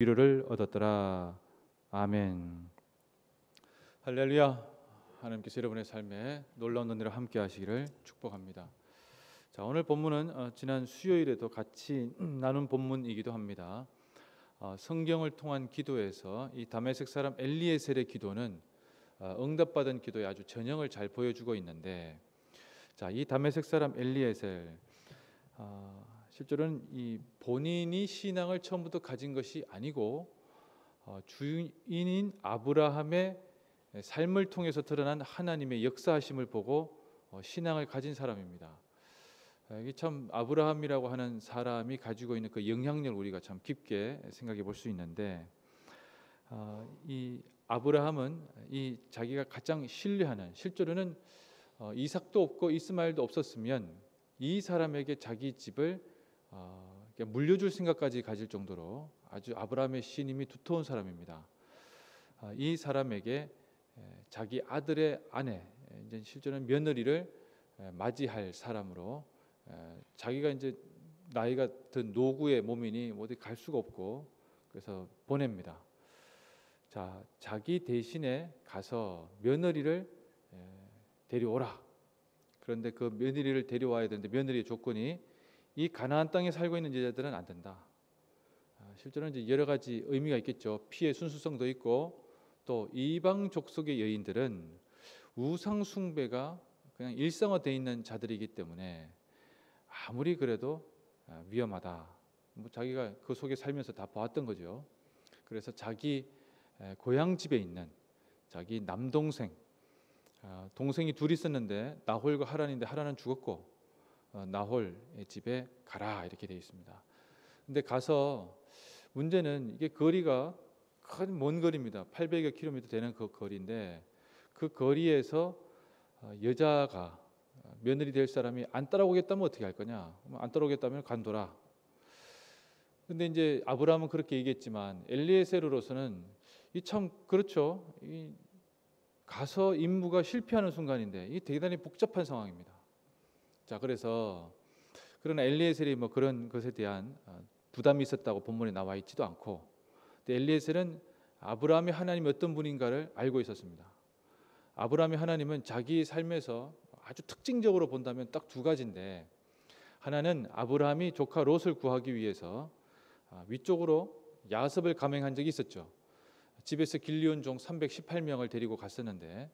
위로를 얻었더라. 아멘. 할렐루야. 하나님께서 여러분의 삶에 놀라운 은혜로 함께 하시기를 축복합니다. 자, 오늘 본문은 지난 수요일에도 같이 나눈 본문이기도 합니다. 성경을 통한 기도에서 이 다메섹 사람 엘리에셀의 기도는 응답받은 기도의 아주 전형을 잘 보여주고 있는데, 자, 이 다메섹 사람 엘리에셀 실제로는 이 본인이 신앙을 처음부터 가진 것이 아니고 주인인 아브라함의 삶을 통해서 드러난 하나님의 역사하심을 보고 신앙을 가진 사람입니다. 이게 참 아브라함이라고 하는 사람이 가지고 있는 그 영향력을 우리가 참 깊게 생각해 볼 수 있는데, 이 아브라함은 이 자기가 가장 신뢰하는, 실제로는 이삭도 없고 이스마엘도 없었으면 이 사람에게 자기 집을 물려줄 생각까지 가질 정도로 아주 아브라함의 신임이 두터운 사람입니다. 이 사람에게 자기 아들의 아내, 이제 실제로는 며느리를 맞이할 사람으로, 자기가 이제 나이가 든 노구의 몸이니 어디 갈 수가 없고 그래서 보냅니다. 자, 자기 대신에 가서 며느리를 데려오라. 그런데 그 며느리를 데려와야 되는데 며느리의 조건이 이 가나안 땅에 살고 있는 여자들은 안 된다. 실제로는 이제 여러 가지 의미가 있겠죠. 피의 순수성도 있고, 또 이방 족속의 여인들은 우상 숭배가 그냥 일상화되어 있는 자들이기 때문에 아무리 그래도 위험하다. 뭐 자기가 그 속에 살면서 다 보았던 거죠. 그래서 자기 고향 집에 있는 자기 남동생, 동생이 둘 있었는데 나홀과 하란인데 하란은 죽었고 나홀의 집에 가라 이렇게 되어 있습니다. 근데 가서 문제는 이게 거리가 큰 먼 거리입니다. 800여 킬로미터 되는 그 거리인데, 그 거리에서 여자가 며느리 될 사람이 안 따라오겠다면 어떻게 할 거냐? 안 따라오겠다면 간둬라. 근데 이제 아브라함은 그렇게 얘기했지만 엘리에셀로서는 이 참 그렇죠. 이 가서 임무가 실패하는 순간인데 이 대단히 복잡한 상황입니다. 자, 그래서 그러나 엘리에셀이 뭐 그런 것에 대한 부담이 있었다고 본문에 나와 있지도 않고, 근데 엘리에셀은 아브라함의 하나님이 어떤 분인가를 알고 있었습니다. 아브라함의 하나님은 자기 삶에서 아주 특징적으로 본다면 딱 두 가지인데, 하나는 아브라함이 조카 롯을 구하기 위해서 위쪽으로 야섭을 감행한 적이 있었죠. 집에서 길리온 종 318명을 데리고 갔었는데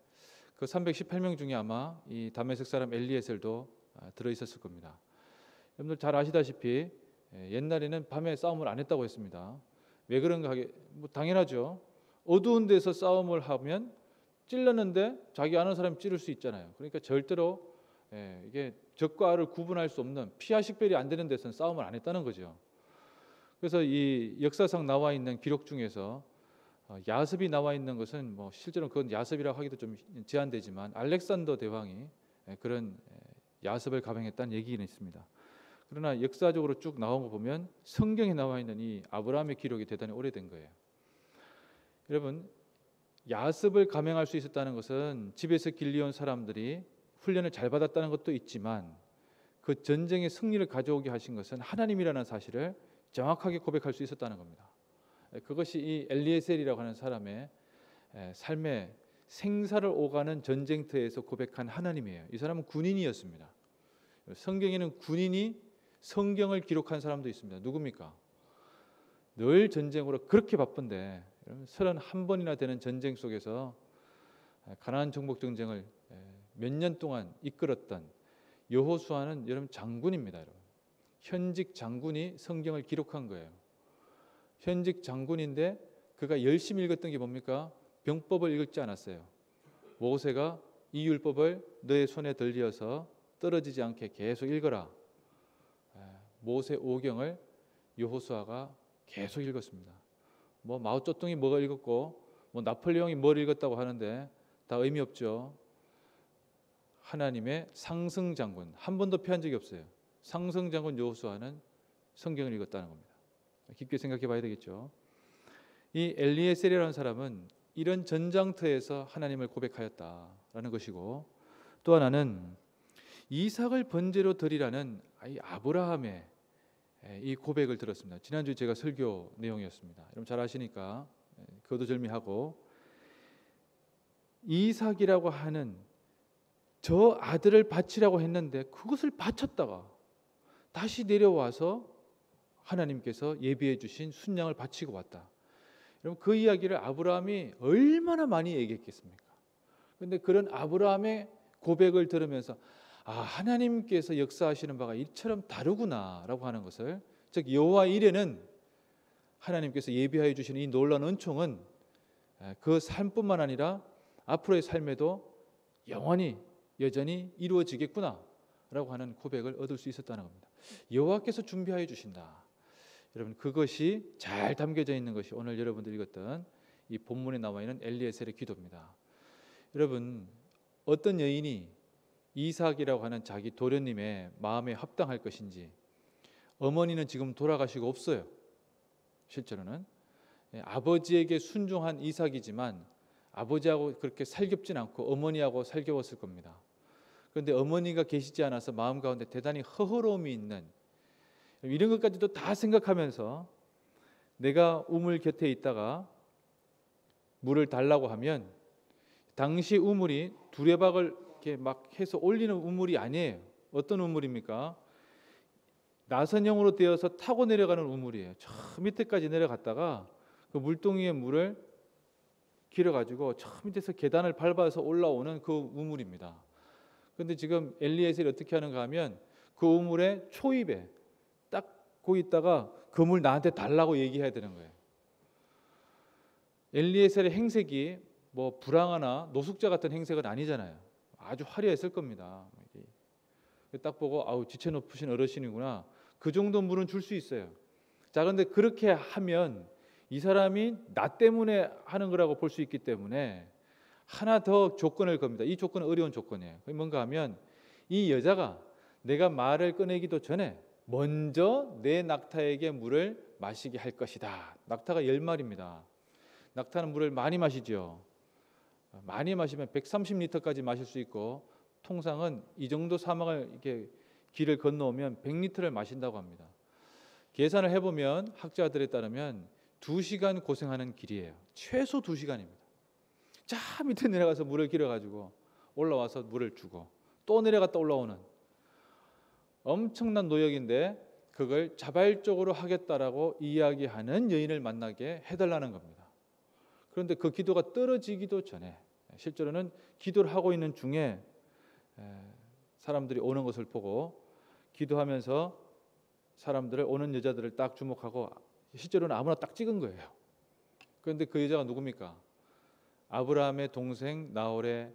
그 318명 중에 아마 이 다메섹 사람 엘리에셀도 들어 있었을 겁니다. 여러분들 잘 아시다시피 옛날에는 밤에 싸움을 안 했다고 했습니다. 왜 그런가 하게, 뭐 당연하죠. 어두운 데서 싸움을 하면 찔렀는데 자기 아는 사람이 찌를 수 있잖아요. 그러니까 절대로 이게 적과 아를 구분할 수 없는, 피하 식별이 안 되는 데서는 싸움을 안 했다는 거죠. 그래서 이 역사상 나와 있는 기록 중에서 야습이 나와 있는 것은 뭐 실제로 그건 야습이라고 하기도 좀 제한되지만 알렉산더 대왕이 그런 야습을 감행했다는 얘기는 있습니다. 그러나 역사적으로 쭉 나온 거 보면 성경에 나와 있는 이 아브라함의 기록이 대단히 오래된 거예요. 여러분, 야습을 감행할 수 있었다는 것은 집에서 길리온 사람들이 훈련을 잘 받았다는 것도 있지만, 그 전쟁의 승리를 가져오게 하신 것은 하나님이라는 사실을 정확하게 고백할 수 있었다는 겁니다. 그것이 이 엘리에셀이라고 하는 사람의 삶의 생사를 오가는 전쟁터에서 고백한 하나님이에요. 이 사람은 군인이었습니다. 성경에는 군인이 성경을 기록한 사람도 있습니다. 누굽니까? 늘 전쟁으로 그렇게 바쁜데 31번이나 되는 전쟁 속에서 가나안 정복 전쟁을 몇 년 동안 이끌었던 여호수아는 여러분 장군입니다. 여러분. 현직 장군이 성경을 기록한 거예요. 현직 장군인데 그가 열심히 읽었던 게 뭡니까? 병법을 읽지 않았어요. 모세가 이 율법을 너의 손에 들려서 떨어지지 않게 계속 읽어라. 모세 오경을 여호수아가 계속 읽었습니다. 뭐 마오쩌둥이 뭐가 읽었고 뭐 나폴레옹이 뭘 읽었다고 하는데 다 의미 없죠. 하나님의 상승 장군, 한 번도 피한 적이 없어요. 상승 장군 여호수아는 성경을 읽었다는 겁니다. 깊게 생각해 봐야 되겠죠. 이 엘리에셀이라는 사람은 이런 전장터에서 하나님을 고백하였다라는 것이고, 또 하나는 이삭을 번제로 드리라는 이 아브라함의 이 고백을 들었습니다. 지난주 제가 설교 내용이었습니다. 여러분 잘 아시니까 거두절미하고 이삭이라고 하는 저 아들을 바치라고 했는데 그것을 바쳤다가 다시 내려와서 하나님께서 예비해 주신 순양을 바치고 왔다. 여러분 그 이야기를 아브라함이 얼마나 많이 얘기했겠습니까? 그런데 그런 아브라함의 고백을 들으면서 하나님께서 역사하시는 바가 이처럼 다르구나라고 하는 것을, 즉 여호와 이레는 하나님께서 예비하여 주시는 이 놀라운 은총은 그 삶뿐만 아니라 앞으로의 삶에도 영원히 여전히 이루어지겠구나라고 하는 고백을 얻을 수 있었다는 겁니다. 여호와께서 준비하여 주신다. 여러분 그것이 잘 담겨져 있는 것이 오늘 여러분들이 읽었던 이 본문에 나와 있는 엘리에셀의 기도입니다. 여러분 어떤 여인이 이삭이라고 하는 자기 도련님의 마음에 합당할 것인지, 어머니는 지금 돌아가시고 없어요. 실제로는 아버지에게 순종한 이삭이지만 아버지하고 그렇게 살겹진 않고 어머니하고 살겨웠을 겁니다. 그런데 어머니가 계시지 않아서 마음 가운데 대단히 허허로움이 있는, 이런 것까지도 다 생각하면서 내가 우물 곁에 있다가 물을 달라고 하면, 당시 우물이 두레박을 이렇게 막 해서 올리는 우물이 아니에요. 어떤 우물입니까? 나선형으로 되어서 타고 내려가는 우물이에요. 저 밑에까지 내려갔다가 그 물동이의 물을 길어가지고 저 밑에서 계단을 밟아서 올라오는 그 우물입니다. 그런데 지금 엘리에셀이 어떻게 하는가 하면 그 우물의 초입에 딱 고 있다가 그 물 나한테 달라고 얘기해야 되는 거예요. 엘리에셀의 행색이 뭐 불황하나 노숙자 같은 행색은 아니잖아요. 아주 화려했을 겁니다. 딱 보고 지체 높으신 어르신이구나. 그 정도 물은 줄 수 있어요. 자, 그런데 그렇게 하면 이 사람이 나 때문에 하는 거라고 볼 수 있기 때문에 하나 더 조건을 겁니다. 이 조건은 어려운 조건이에요. 그게 뭔가 하면 이 여자가 내가 말을 꺼내기도 전에 먼저 내 낙타에게 물을 마시게 할 것이다. 낙타가 10마리입니다. 낙타는 물을 많이 마시죠. 많이 마시면 130리터까지 마실 수 있고, 통상은 이 정도 사막을 이렇게 길을 건너오면 100리터를 마신다고 합니다. 계산을 해보면 학자들에 따르면 2시간 고생하는 길이에요. 최소 2시간입니다. 자 밑에 내려가서 물을 길어가지고 올라와서 물을 주고 또 내려갔다 올라오는 엄청난 노역인데, 그걸 자발적으로 하겠다라고 이야기하는 여인을 만나게 해달라는 겁니다. 그런데 그 기도가 떨어지기도 전에, 실제로는 기도를 하고 있는 중에 사람들이 오는 것을 보고 기도하면서 사람들을, 오는 여자들을 딱 주목하고 실제로는 아무나 딱 찍은 거예요. 그런데 그 여자가 누굽니까? 아브라함의 동생 나홀의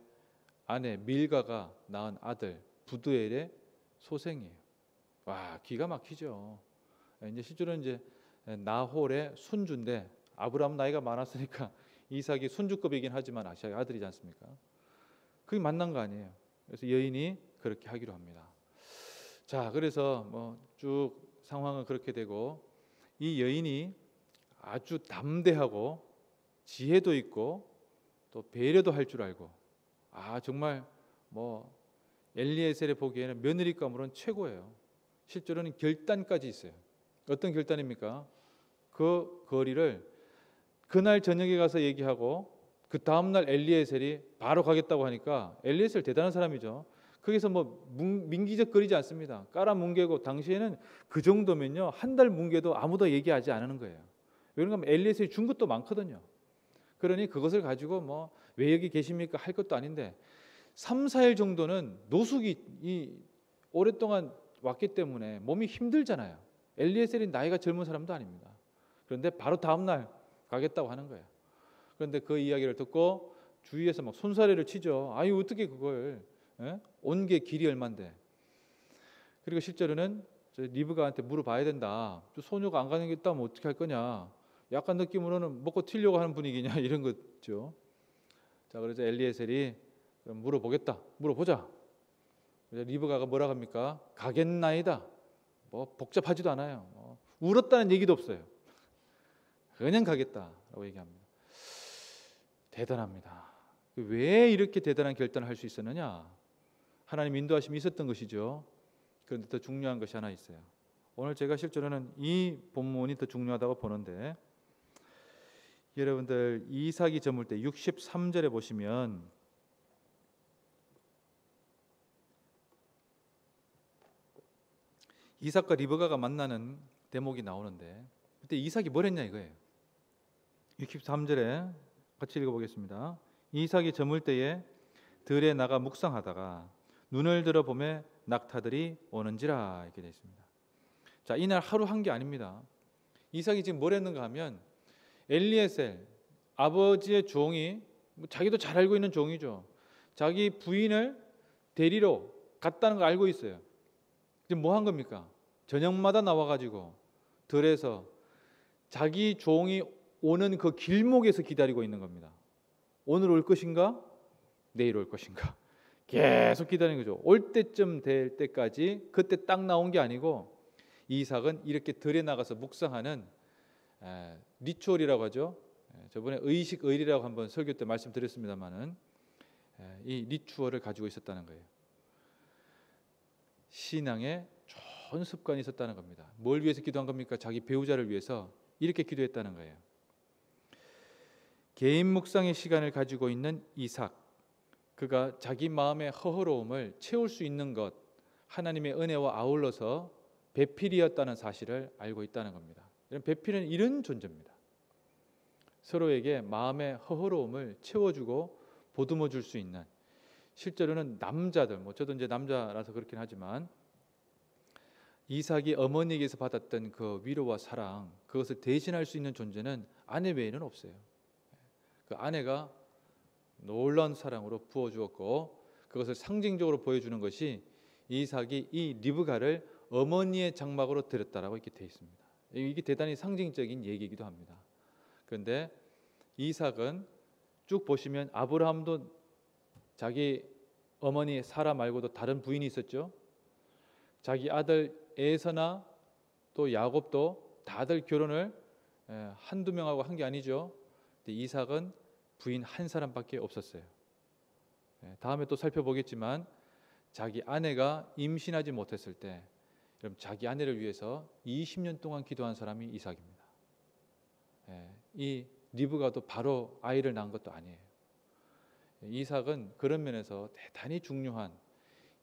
아내 밀가가 낳은 아들 부두엘의 소생이에요. 와, 기가 막히죠. 이제 실제로는 이제 나홀의 손주인데, 아브라함 나이가 많았으니까 이삭이 손주급이긴 하지만 아시아의 아들이지 않습니까? 그게 만난 거 아니에요. 그래서 여인이 그렇게 하기로 합니다. 자, 그래서 뭐 쭉 상황은 그렇게 되고, 이 여인이 아주 담대하고 지혜도 있고 또 배려도 할 줄 알고, 정말 뭐 엘리에셀이 보기에는 며느리감으로는 최고예요. 실제로는 결단까지 있어요. 어떤 결단입니까? 그 거리를 그날 저녁에 가서 얘기하고 그 다음날 엘리에셀이 바로 가겠다고 하니까, 엘리에셀 대단한 사람이죠. 거기서 뭐 민기적거리지 않습니다. 깔아 뭉개고, 당시에는 그 정도면요 한 달 뭉개도 아무도 얘기하지 않는 거예요. 왜냐하면 엘리에셀이 준 것도 많거든요. 그러니 그것을 가지고 뭐 왜 여기 계십니까 할 것도 아닌데, 3, 4일 정도는 노숙이 오랫동안 왔기 때문에 몸이 힘들잖아요. 엘리에셀이 나이가 젊은 사람도 아닙니다. 그런데 바로 다음날 가겠다고 하는 거예요. 그런데 그 이야기를 듣고 주위에서 막 손사래를 치죠. 어떻게 그걸, 온 게 길이 얼만데. 그리고 실제로는 리브가한테 물어봐야 된다. 소녀가 안 가는 게 있다면 어떻게 할 거냐. 약간 느낌으로는 먹고 튀려고 하는 분위기냐 이런 거죠. 자, 그래서 엘리에셀이 그럼 물어보겠다. 물어보자. 그래서 리브가가 뭐라 합니까? 가겠나이다. 뭐 복잡하지도 않아요. 울었다는 얘기도 없어요. 그냥 가겠다라고 얘기합니다. 대단합니다. 왜 이렇게 대단한 결단을 할 수 있었느냐? 하나님 인도하심이 있었던 것이죠. 그런데 더 중요한 것이 하나 있어요. 오늘 제가 실제로는 이 본문이 더 중요하다고 보는데, 여러분들 이삭이 저물 때 63절에 보시면 이삭과 리브가가 만나는 대목이 나오는데, 그때 이삭이 뭘 했냐 이거예요. 63절에 같이 읽어보겠습니다. 이삭이 저물 때에 들에 나가 묵상하다가 눈을 들어 보매 낙타들이 오는지라, 이렇게 되어 있습니다. 자, 이날 하루 한 게 아닙니다. 이삭이 지금 뭘 했는가 하면, 엘리에셀 아버지의 종이, 자기도 잘 알고 있는 종이죠, 자기 부인을 데리러 갔다는 걸 알고 있어요. 지금 뭐 한 겁니까? 저녁마다 나와가지고 들에서 자기 종이 오는 그 길목에서 기다리고 있는 겁니다. 오늘 올 것인가? 내일 올 것인가? 계속 기다리는 거죠. 올 때쯤 될 때까지, 그때 딱 나온 게 아니고, 이삭은 이렇게 들에 나가서 묵상하는 리추얼이라고 하죠. 저번에 의식의리라고 한번 설교 때 말씀드렸습니다마는, 이 리추얼을 가지고 있었다는 거예요. 신앙에 좋은 습관이 있었다는 겁니다. 뭘 위해서 기도한 겁니까? 자기 배우자를 위해서 이렇게 기도했다는 거예요. 개인 묵상의 시간을 가지고 있는 이삭, 그가 자기 마음의 허허로움을 채울 수 있는 것, 하나님의 은혜와 아울러서 배필이었다는 사실을 알고 있다는 겁니다. 배필은 이런 존재입니다. 서로에게 마음의 허허로움을 채워주고 보듬어 줄 수 있는, 실제로는 남자들, 저도 이제 남자라서 그렇긴 하지만, 이삭이 어머니에게서 받았던 그 위로와 사랑, 그것을 대신할 수 있는 존재는 아내 외에는 없어요. 그 아내가 놀라운 사랑으로 부어주었고, 그것을 상징적으로 보여주는 것이 이삭이 이 리브가를 어머니의 장막으로 데렸다라고 이렇게 되어 있습니다. 이게 대단히 상징적인 얘기이기도 합니다. 그런데 이삭은 쭉 보시면, 아브라함도 자기 어머니 사라 말고도 다른 부인이 있었죠. 자기 아들 에서나 또 야곱도 다들 결혼을 한두 명하고 한 게 아니죠. 근데 이삭은 부인 한 사람밖에 없었어요. 다음에 또 살펴보겠지만, 자기 아내가 임신하지 못했을 때, 여러분, 자기 아내를 위해서 20년 동안 기도한 사람이 이삭입니다. 이 리브가도 바로 아이를 낳은 것도 아니에요. 이삭은 그런 면에서 대단히 중요한,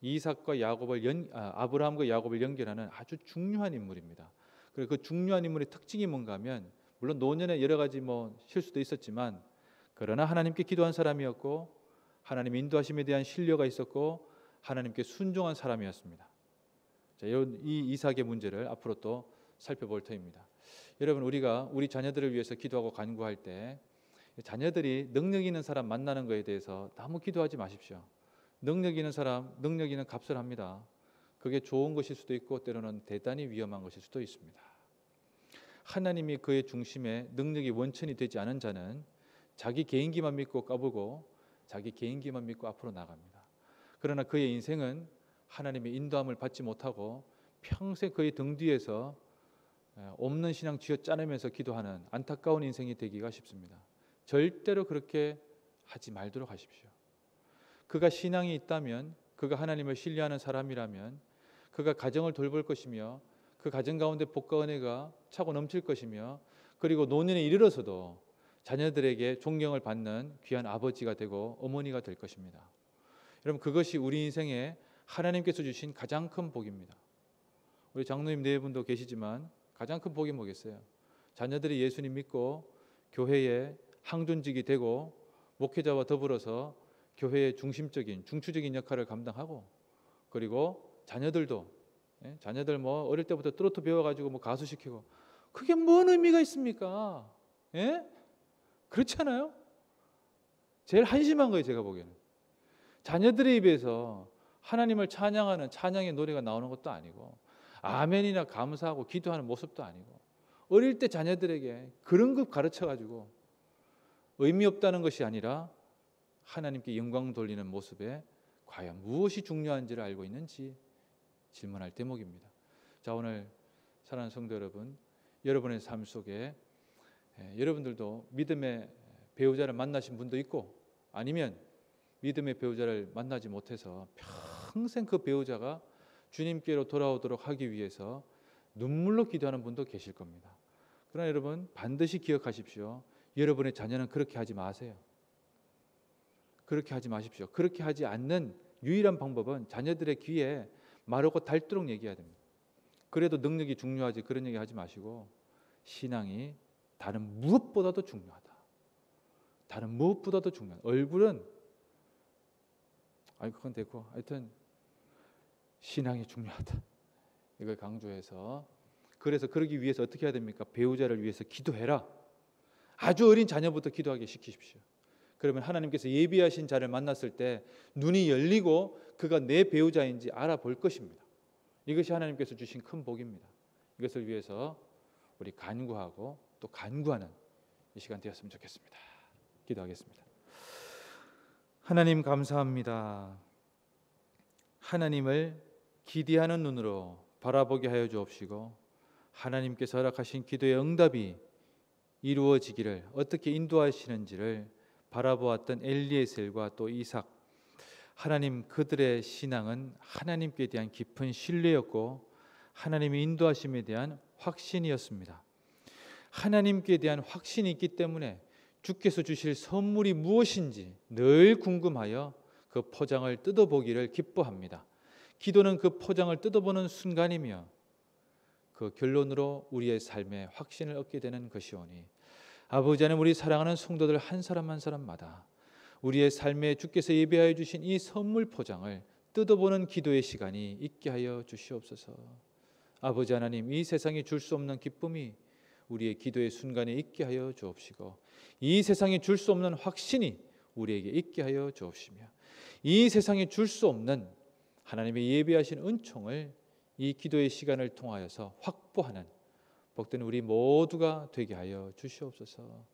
이삭과 야곱을 아브라함과 야곱을 연결하는 아주 중요한 인물입니다. 그리고 그 중요한 인물의 특징이 뭔가 하면, 물론 노년에 여러 가지 실수도 있었지만, 그러나 하나님께 기도한 사람이었고, 하나님 인도하심에 대한 신뢰가 있었고, 하나님께 순종한 사람이었습니다. 자, 이 이삭의 문제를 앞으로 또 살펴볼 터입니다. 여러분, 우리가 우리 자녀들을 위해서 기도하고 간구할 때, 자녀들이 능력 있는 사람 만나는 것에 대해서 너무 기도하지 마십시오. 능력 있는 사람, 능력 있는 값을 합니다. 그게 좋은 것일 수도 있고, 때로는 대단히 위험한 것일 수도 있습니다. 하나님이 그의 중심에 능력이 원천이 되지 않은 자는 자기 개인기만 믿고 까불고, 자기 개인기만 믿고 앞으로 나갑니다. 그러나 그의 인생은 하나님의 인도함을 받지 못하고 평생 그의 등 뒤에서 없는 신앙 쥐어짜내면서 기도하는 안타까운 인생이 되기가 쉽습니다. 절대로 그렇게 하지 말도록 하십시오. 그가 신앙이 있다면, 그가 하나님을 신뢰하는 사람이라면, 그가 가정을 돌볼 것이며, 그 가정 가운데 복과 은혜가 차고 넘칠 것이며, 그리고 노년에 이르러서도 자녀들에게 존경을 받는 귀한 아버지가 되고 어머니가 될 것입니다. 여러분, 그것이 우리 인생에 하나님께서 주신 가장 큰 복입니다. 우리 장로님 네 분도 계시지만, 가장 큰 복이 뭐겠어요? 자녀들이 예수님 믿고 교회에 항존직이 되고, 목회자와 더불어서 교회의 중추적인 역할을 감당하고, 그리고 자녀들도, 자녀들 어릴 때부터 트로트 배워가지고 가수시키고, 그게 뭔 의미가 있습니까? 그렇잖아요. 제일 한심한 거예요, 제가 보기에는. 자녀들의 입에서 하나님을 찬양하는 찬양의 노래가 나오는 것도 아니고, 아멘이나 감사하고 기도하는 모습도 아니고, 어릴 때 자녀들에게 그런 것 가르쳐가지고 의미 없다는 것이 아니라 하나님께 영광 돌리는 모습에 과연 무엇이 중요한지를 알고 있는지 질문할 대목입니다. 자, 오늘 사랑하는 성도 여러분, 여러분의 삶 속에 여러분들도 믿음의 배우자를 만나신 분도 있고, 아니면 믿음의 배우자를 만나지 못해서 평생 그 배우자가 주님께로 돌아오도록 하기 위해서 눈물로 기도하는 분도 계실 겁니다. 그러나 여러분 반드시 기억하십시오. 여러분의 자녀는 그렇게 하지 마세요. 그렇게 하지 마십시오. 그렇게 하지 않는 유일한 방법은 자녀들의 귀에 마르고 닳도록 얘기해야 됩니다. 그래도 능력이 중요하지 그런 얘기 하지 마시고 신앙이 다른 무엇보다도 중요하다. 다른 무엇보다도 중요하다. 얼굴은 그건 됐고 하여튼 신앙이 중요하다. 이걸 강조해서 그래서 그러기 위해서 어떻게 해야 됩니까? 배우자를 위해서 기도해라. 아주 어린 자녀부터 기도하게 시키십시오. 그러면 하나님께서 예비하신 자를 만났을 때 눈이 열리고 그가 내 배우자인지 알아볼 것입니다. 이것이 하나님께서 주신 큰 복입니다. 이것을 위해서 우리 간구하고 또 간구하는 이 시간 되었으면 좋겠습니다. 기도하겠습니다. 하나님 감사합니다. 하나님을 기대하는 눈으로 바라보게 하여 주옵시고 하나님께서 허락하신 기도의 응답이 이루어지기를 어떻게 인도하시는지를 바라보았던 엘리에셀과 또 이삭, 하나님 그들의 신앙은 하나님께 대한 깊은 신뢰였고 하나님의 인도하심에 대한 확신이었습니다. 하나님께 대한 확신이 있기 때문에 주께서 주실 선물이 무엇인지 늘 궁금하여 그 포장을 뜯어보기를 기뻐합니다. 기도는 그 포장을 뜯어보는 순간이며 그 결론으로 우리의 삶에 확신을 얻게 되는 것이오니 아버지 하나님, 우리 사랑하는 성도들 한 사람 한 사람마다 우리의 삶에 주께서 예배하여 주신 이 선물 포장을 뜯어보는 기도의 시간이 있게 하여 주시옵소서. 아버지 하나님, 이 세상이 줄 수 없는 기쁨이 우리의 기도의 순간에 있게 하여 주옵시고 이 세상이 줄 수 없는 확신이 우리에게 있게 하여 주옵시며 이 세상이 줄 수 없는 하나님의 예배하신 은총을 이 기도의 시간을 통하여서 확보하는 복된 우리 모두가 되게 하여 주시옵소서.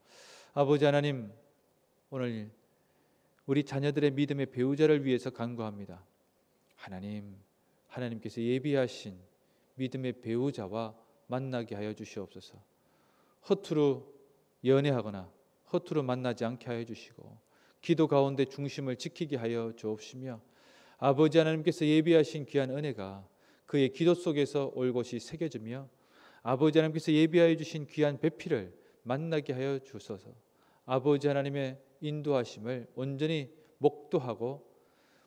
아버지 하나님, 오늘 우리 자녀들의 믿음의 배우자를 위해서 간구합니다. 하나님께서 예비하신 믿음의 배우자와 만나게 하여 주시옵소서. 허투루 연애하거나 허투루 만나지 않게 하여 주시고 기도 가운데 중심을 지키게 하여 주옵시며 아버지 하나님께서 예비하신 귀한 은혜가 그의 기도 속에서 올곧이 새겨지며 아버지 하나님께서 예비하여 주신 귀한 배필을 만나게 하여 주소서. 아버지 하나님의 인도하심을 온전히 목도하고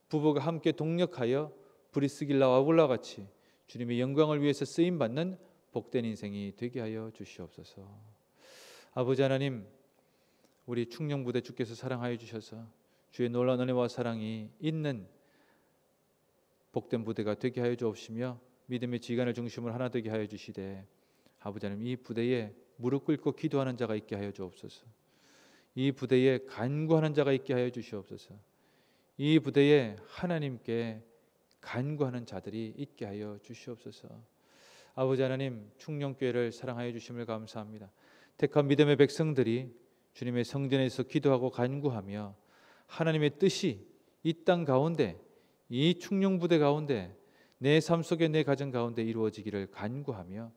부부가 함께 동력하여 브리스길라와 아굴라 같이 주님의 영광을 위해서 쓰임받는 복된 인생이 되게 하여 주시옵소서. 아버지 하나님, 우리 충령부대 주께서 사랑하여 주셔서 주의 놀라운 은혜와 사랑이 있는 복된 부대가 되게 하여 주옵시며 믿음의 지간을 중심으로 하나 되게 하여 주시되 아버지 하나님, 이 부대에 무릎 꿇고 기도하는 자가 있게 하여 주옵소서. 이 부대에 간구하는 자가 있게 하여 주시옵소서. 이 부대에 하나님께 간구하는 자들이 있게 하여 주시옵소서. 아버지 하나님, 충령교회를 사랑하여 주심을 감사합니다. 택한 믿음의 백성들이 주님의 성전에서 기도하고 간구하며 하나님의 뜻이 이 땅 가운데, 이 충령부대 가운데, 내 삶 속에 내 가정 가운데 이루어지기를 간구하며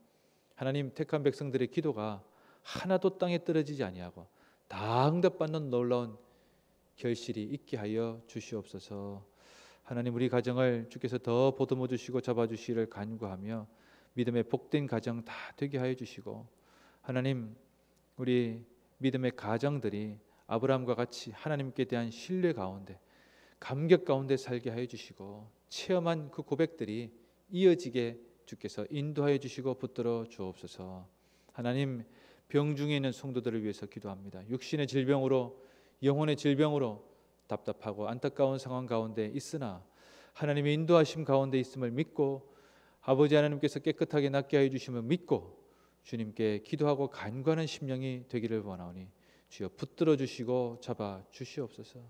하나님, 택한 백성들의 기도가 하나도 땅에 떨어지지 아니하고 다 응답받는 놀라운 결실이 있게 하여 주시옵소서. 하나님, 우리 가정을 주께서 더 보듬어 주시고 잡아 주시기를 간구하며 믿음의 복된 가정 다 되게 하여 주시고 하나님, 우리 믿음의 가정들이 아브라함과 같이 하나님께 대한 신뢰 가운데 감격 가운데 살게 하여 주시고 체험한 그 고백들이 이어지게 주께서 인도하여 주시고 붙들어 주옵소서. 하나님, 병중에 있는 성도들을 위해서 기도합니다. 육신의 질병으로, 영혼의 질병으로 답답하고 안타까운 상황 가운데 있으나 하나님의 인도하심 가운데 있음을 믿고 아버지 하나님께서 깨끗하게 낫게 하여 주심을 믿고 주님께 기도하고 간구하는 심령이 되기를 원하오니 주여 붙들어 주시고 잡아 주시옵소서.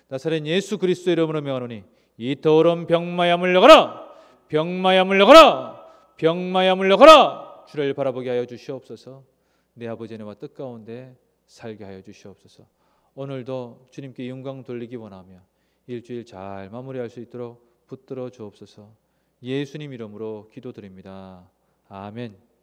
나사렛 예수 그리스도 이름으로 명하노니 이 더러운 병마야 물러가라, 병마야 물러가라, 병마야 물러가라. 주를 바라보게 하여 주시옵소서. 내 아버지 은혜와 뜻 가운데 살게 하여 주시옵소서. 오늘도 주님께 영광 돌리기 원하며 일주일 잘 마무리할 수 있도록 붙들어 주옵소서. 예수님 이름으로 기도드립니다. 아멘.